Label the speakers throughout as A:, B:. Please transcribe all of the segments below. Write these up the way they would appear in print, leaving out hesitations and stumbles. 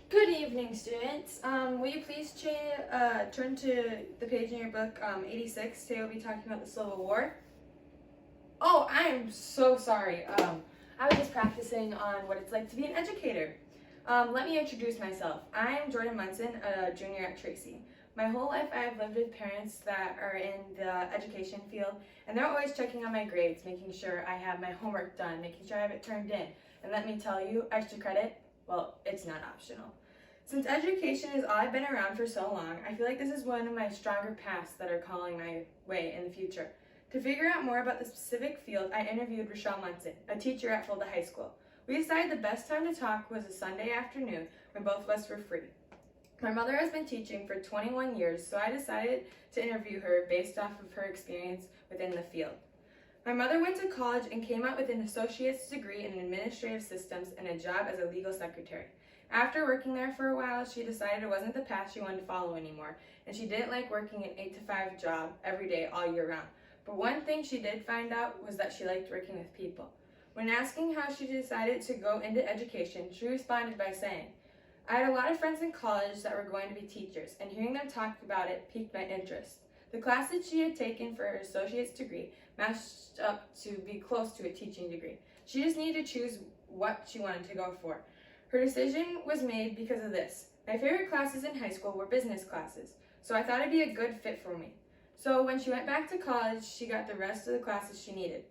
A: Good evening, students. Will you please turn to the page in your book, 86. Today we'll be talking about the Civil War. Oh, I am so sorry. I was just practicing on what it's like to be an educator. Let me introduce myself. I am Jordan Munson, a junior at Tracy. My whole life I have lived with parents that are in the education field, and they're always checking on my grades, making sure I have my homework done, making sure I have it turned in. And let me tell you, extra credit, well, it's not optional. Since education is all I've been around for so long, I feel like this is one of my stronger paths that are calling my way in the future. To figure out more about the specific field, I interviewed Rochelle Munson, a teacher at Fulda High School. We decided the best time to talk was a Sunday afternoon when both of us were free. My mother has been teaching for 21 years, so I decided to interview her based off of her experience within the field. My mother went to college and came out with an associate's degree in administrative systems and a job as a legal secretary. After working there for a while, she decided it wasn't the path she wanted to follow anymore, and she didn't like working an 8-to-5 job every day all year round. But one thing she did find out was that she liked working with people. When asking how she decided to go into education, she responded by saying, "I had a lot of friends in college that were going to be teachers, and hearing them talk about it piqued my interest. The classes she had taken for her associate's degree matched up to be close to a teaching degree. She just needed to choose what she wanted to go for. Her decision was made because of this. My favorite classes in high school were business classes, so I thought it'd be a good fit for me. So when she went back to college, she got the rest of the classes she needed.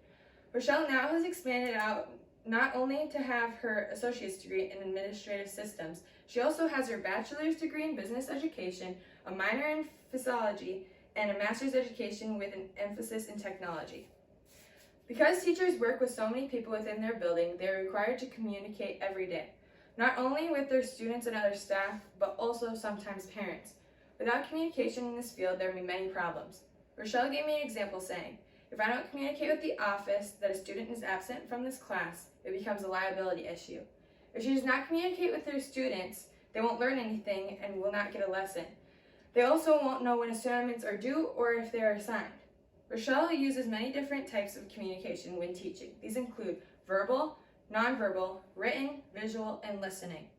A: Rochelle now has expanded out not only to have her associate's degree in administrative systems, she also has her bachelor's degree in business education, a minor in physiology, and a master's education with an emphasis in technology. Because teachers work with so many people within their building, they are required to communicate every day, not only with their students and other staff, but also sometimes parents. Without communication in this field, there will be many problems. Rochelle gave me an example saying, if I don't communicate with the office that a student is absent from this class, it becomes a liability issue. If she does not communicate with her students, they won't learn anything and will not get a lesson. They also won't know when assignments are due or if they are assigned. Rochelle uses many different types of communication when teaching. These include verbal, nonverbal, written, visual, and listening.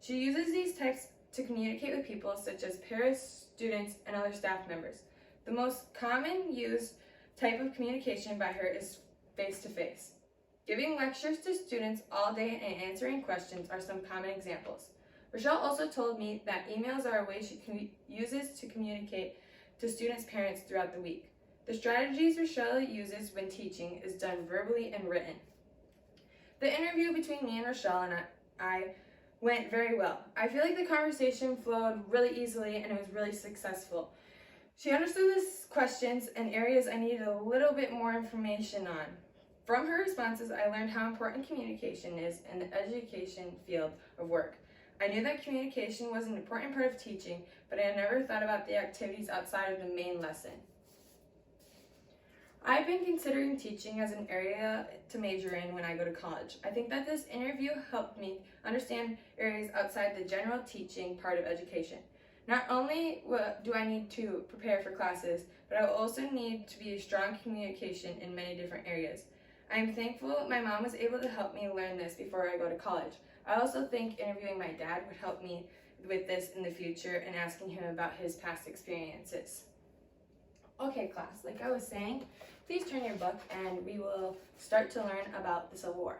A: She uses these types to communicate with people such as parents, students, and other staff members. The most common used type of communication by her is face-to-face. Giving lectures to students all day and answering questions are some common examples. Rochelle also told me that emails are a way she uses to communicate to students' parents throughout the week. The strategies Rochelle uses when teaching is done verbally and written. The interview between me and Rochelle and I went very well. I feel like the conversation flowed really easily and it was really successful. She understood the questions and areas I needed a little bit more information on. From her responses, I learned how important communication is in the education field of work. I knew that communication was an important part of teaching, but I had never thought about the activities outside of the main lesson. I've been considering teaching as an area to major in when I go to college. I think that this interview helped me understand areas outside the general teaching part of education. Not only do I need to prepare for classes, but I will also need to be a strong communication in many different areas. I am thankful my mom was able to help me learn this before I go to college. I also think interviewing my dad would help me with this in the future and asking him about his past experiences. Okay, class, like I was saying, please turn your book and we will start to learn about the Civil War.